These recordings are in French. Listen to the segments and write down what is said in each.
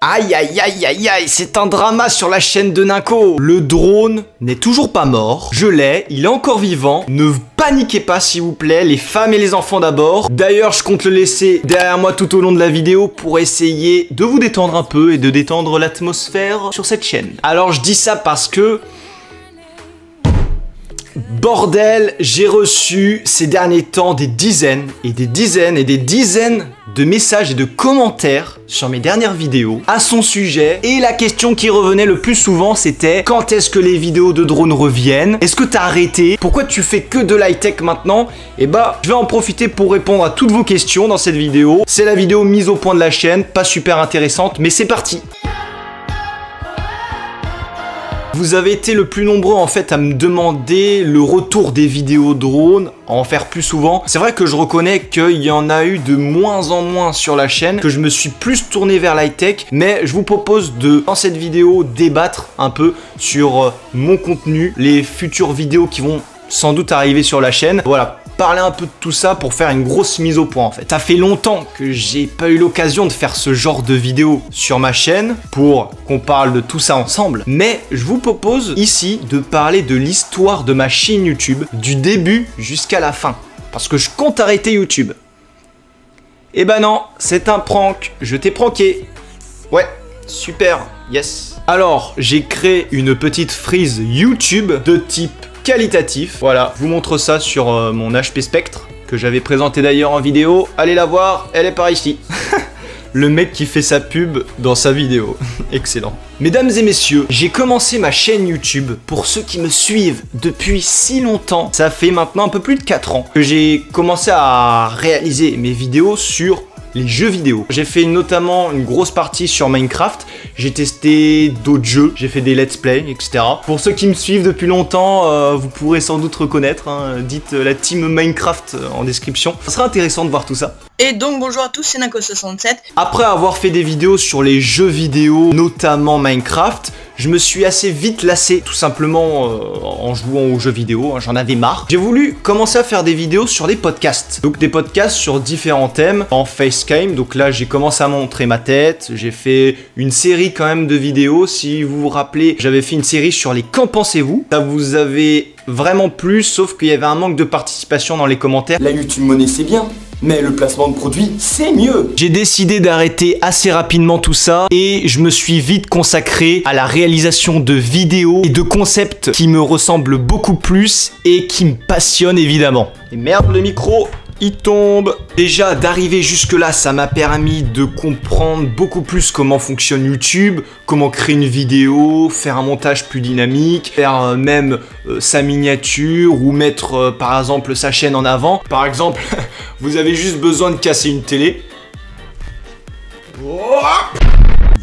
Aïe aïe aïe aïe aïe, c'est un drama sur la chaîne de Ninko. Le drone n'est toujours pas mort. Je l'ai, il est encore vivant. Ne paniquez pas s'il vous plaît, les femmes et les enfants d'abord. D'ailleurs, je compte le laisser derrière moi tout au long de la vidéo pour essayer de vous détendre un peu et de détendre l'atmosphère sur cette chaîne. Alors je dis ça parce que... bordel, j'ai reçu ces derniers temps des dizaines et des dizaines et des dizaines de messages et de commentaires sur mes dernières vidéos à son sujet. Et la question qui revenait le plus souvent, c'était quand est-ce que les vidéos de drone reviennent? Est-ce que t'as arrêté? Pourquoi tu fais que de l'high-tech maintenant? Et bah, je vais en profiter pour répondre à toutes vos questions dans cette vidéo. C'est la vidéo mise au point de la chaîne, pas super intéressante, mais c'est parti. Vous avez été le plus nombreux en fait à me demander le retour des vidéos drones, à en faire plus souvent. C'est vrai que je reconnais qu'il y en a eu de moins en moins sur la chaîne, que je me suis plus tourné vers l'high-tech, mais je vous propose de, dans cette vidéo, débattre un peu sur mon contenu, les futures vidéos qui vont sans doute arriver sur la chaîne. Voilà. Parler un peu de tout ça pour faire une grosse mise au point en fait. Ça fait longtemps que j'ai pas eu l'occasion de faire ce genre de vidéo sur ma chaîne pour qu'on parle de tout ça ensemble. Mais je vous propose ici de parler de l'histoire de ma chaîne YouTube, du début jusqu'à la fin. Parce que je compte arrêter YouTube. Eh ben non, c'est un prank, je t'ai pranké. Ouais, super, yes. Alors, j'ai créé une petite frise YouTube de type qualitatif. Voilà, je vous montre ça sur mon HP Spectre, que j'avais présenté d'ailleurs en vidéo. Allez la voir, elle est par ici. Le mec qui fait sa pub dans sa vidéo. Excellent. Mesdames et messieurs, j'ai commencé ma chaîne YouTube. Pour ceux qui me suivent depuis si longtemps, ça fait maintenant un peu plus de 4 ans que j'ai commencé à réaliser mes vidéos sur les jeux vidéo. J'ai fait notamment une grosse partie sur Minecraft, j'ai testé d'autres jeux, j'ai fait des let's play, etc. Pour ceux qui me suivent depuis longtemps, vous pourrez sans doute reconnaître, hein, dites la team Minecraft en description. Ça sera intéressant de voir tout ça. Et donc bonjour à tous, c'est Ninko67. Après avoir fait des vidéos sur les jeux vidéo, notamment Minecraft, je me suis assez vite lassé, tout simplement en jouant aux jeux vidéo, hein, j'en avais marre. J'ai voulu commencer à faire des vidéos sur des podcasts. Donc des podcasts sur différents thèmes, en facecam. Donc là j'ai commencé à montrer ma tête, j'ai fait une série quand même de vidéos. Si vous vous rappelez, j'avais fait une série sur les qu'en pensez-vous. Ça vous avait vraiment plu, sauf qu'il y avait un manque de participation dans les commentaires. La YouTube Money c'est bien, mais le placement de produits, c'est mieux. J'ai décidé d'arrêter assez rapidement tout ça et je me suis vite consacré à la réalisation de vidéos et de concepts qui me ressemblent beaucoup plus et qui me passionnent évidemment. Et merde, le micro, il tombe. Déjà, d'arriver jusque là, ça m'a permis de comprendre beaucoup plus comment fonctionne YouTube, comment créer une vidéo, faire un montage plus dynamique, faire même sa miniature ou mettre par exemple sa chaîne en avant. Par exemple, vous avez juste besoin de casser une télé.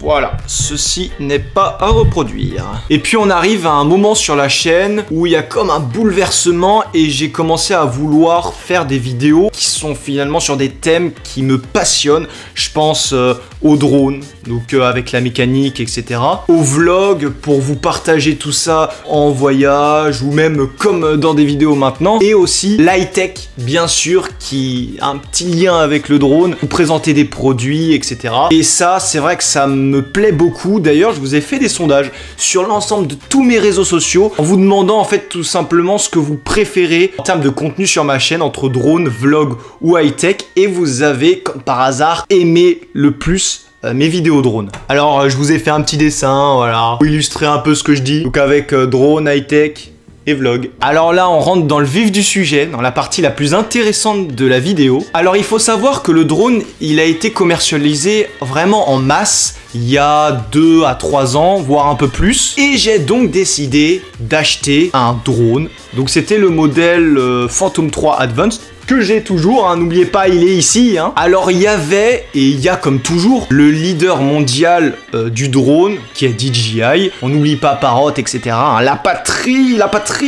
Voilà, ceci n'est pas à reproduire. Et puis on arrive à un moment sur la chaîne où il y a comme un bouleversement et j'ai commencé à vouloir faire des vidéos qui sont finalement sur des thèmes qui me passionnent. Je pense au drone, donc avec la mécanique, etc. Au vlog pour vous partager tout ça en voyage ou même comme dans des vidéos maintenant. Et aussi l'high-tech, bien sûr, qui a un petit lien avec le drone, vous présenter des produits, etc. Et ça, c'est vrai que ça me plaît beaucoup. D'ailleurs, je vous ai fait des sondages sur l'ensemble de tous mes réseaux sociaux en vous demandant en fait tout simplement ce que vous préférez en termes de contenu sur ma chaîne entre drone, vlog ou high-tech et vous avez comme par hasard aimé le plus mes vidéos drone. Alors je vous ai fait un petit dessin, voilà, pour illustrer un peu ce que je dis. Donc avec drone, high-tech et vlog. Alors là, on rentre dans le vif du sujet, dans la partie la plus intéressante de la vidéo. Alors il faut savoir que le drone, il a été commercialisé vraiment en masse il y a 2 à 3 ans, voire un peu plus. Et j'ai donc décidé d'acheter un drone. Donc c'était le modèle Phantom 3 Advanced, que j'ai toujours, hein, n'oubliez pas, il est ici. Hein. Alors il y avait, et il y a comme toujours, le leader mondial du drone, qui est DJI. On n'oublie pas Parrot, etc. Hein. La patrie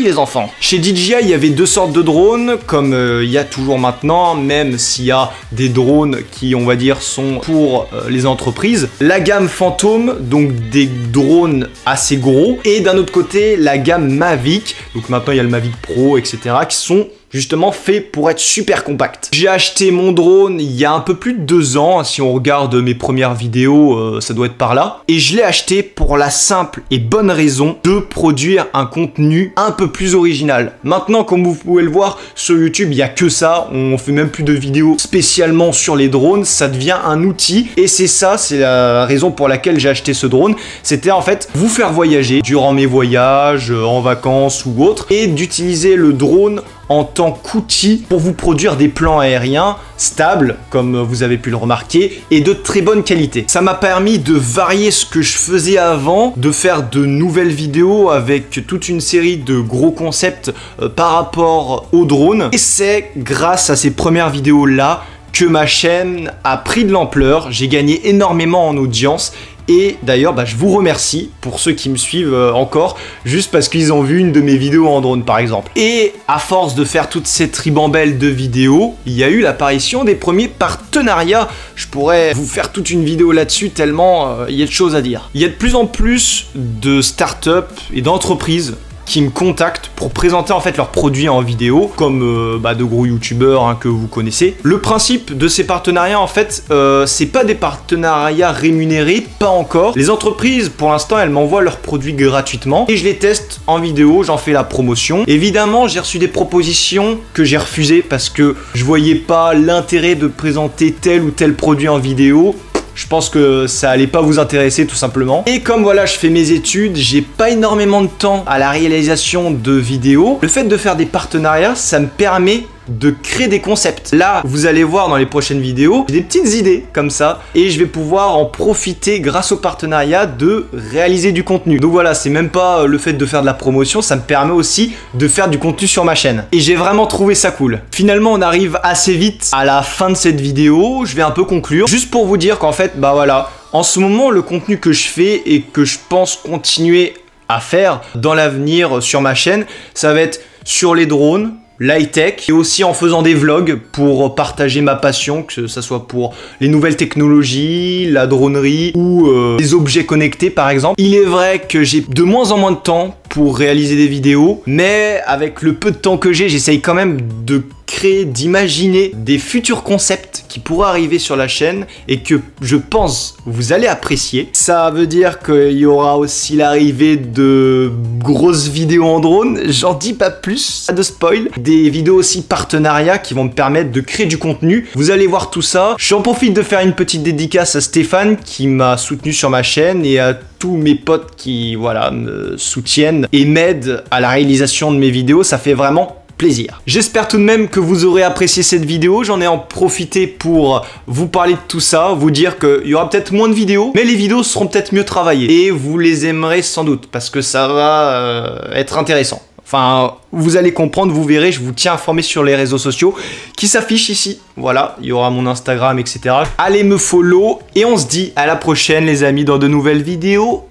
les enfants. Chez DJI, il y avait 2 sortes de drones, comme il y a toujours maintenant, même s'il y a des drones qui, on va dire, sont pour les entreprises. La gamme Phantom, donc des drones assez gros, et d'un autre côté, la gamme Mavic. Donc maintenant, il y a le Mavic Pro, etc., qui sont justement fait pour être super compact. J'ai acheté mon drone il y a un peu plus de 2 ans, si on regarde mes premières vidéos, ça doit être par là. Et je l'ai acheté pour la simple et bonne raison de produire un contenu un peu plus original. Maintenant, comme vous pouvez le voir, sur YouTube, il n'y a que ça. On fait même plus de vidéos spécialement sur les drones. Ça devient un outil. Et c'est ça, c'est la raison pour laquelle j'ai acheté ce drone. C'était en fait vous faire voyager durant mes voyages, en vacances ou autres, et d'utiliser le drone en tant qu'outil pour vous produire des plans aériens stables, comme vous avez pu le remarquer, et de très bonne qualité. Ça m'a permis de varier ce que je faisais avant, de faire de nouvelles vidéos avec toute une série de gros concepts par rapport au drone. Et c'est grâce à ces premières vidéos-là que ma chaîne a pris de l'ampleur. J'ai gagné énormément en audience. Et d'ailleurs, je vous remercie pour ceux qui me suivent encore, juste parce qu'ils ont vu une de mes vidéos en drone par exemple. Et à force de faire toute cette ribambelle de vidéos, il y a eu l'apparition des premiers partenariats. Je pourrais vous faire toute une vidéo là-dessus tellement il y a de choses à dire. Il y a de plus en plus de startups et d'entreprises qui me contactent pour présenter en fait leurs produits en vidéo, comme de gros youtubeurs que vous connaissez. Le principe de ces partenariats en fait, c'est pas des partenariats rémunérés, pas encore. Les entreprises pour l'instant elles m'envoient leurs produits gratuitement et je les teste en vidéo, j'en fais la promotion. Évidemment j'ai reçu des propositions que j'ai refusées parce que je voyais pas l'intérêt de présenter tel ou tel produit en vidéo. Je pense que ça allait pas vous intéresser tout simplement. Et comme voilà, je fais mes études, j'ai pas énormément de temps à la réalisation de vidéos. Le fait de faire des partenariats, ça me permet de créer des concepts. Là, vous allez voir dans les prochaines vidéos, j'ai des petites idées comme ça et je vais pouvoir en profiter grâce au partenariat de réaliser du contenu. Donc voilà, c'est même pas le fait de faire de la promotion, ça me permet aussi de faire du contenu sur ma chaîne. Et j'ai vraiment trouvé ça cool. Finalement, on arrive assez vite à la fin de cette vidéo. Je vais un peu conclure, juste pour vous dire qu'en fait, voilà, en ce moment, le contenu que je fais et que je pense continuer à faire dans l'avenir sur ma chaîne, ça va être sur les drones, l'high-tech, et aussi en faisant des vlogs pour partager ma passion, que ce soit pour les nouvelles technologies, la dronerie ou les objets connectés par exemple. Il est vrai que j'ai de moins en moins de temps pour réaliser des vidéos, mais avec le peu de temps que j'ai, j'essaye quand même de créer, d'imaginer des futurs concepts qui pourraient arriver sur la chaîne et que je pense vous allez apprécier. Ça veut dire qu'il y aura aussi l'arrivée de grosses vidéos en drone, j'en dis pas plus, pas de spoil. Des vidéos aussi partenariats qui vont me permettre de créer du contenu. Vous allez voir tout ça. J'en profite de faire une petite dédicace à Stéphane qui m'a soutenu sur ma chaîne et à tous mes potes qui voilà me soutiennent et m'aident à la réalisation de mes vidéos. Ça fait vraiment plaisir. J'espère tout de même que vous aurez apprécié cette vidéo. J'en ai en profité pour vous parler de tout ça, vous dire qu'il y aura peut-être moins de vidéos, mais les vidéos seront peut-être mieux travaillées et vous les aimerez sans doute parce que ça va être intéressant. Enfin, vous allez comprendre, vous verrez, je vous tiens informé sur les réseaux sociaux qui s'affichent ici. Voilà, il y aura mon Instagram, etc. Allez me follow et on se dit à la prochaine les amis dans de nouvelles vidéos.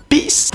Peace!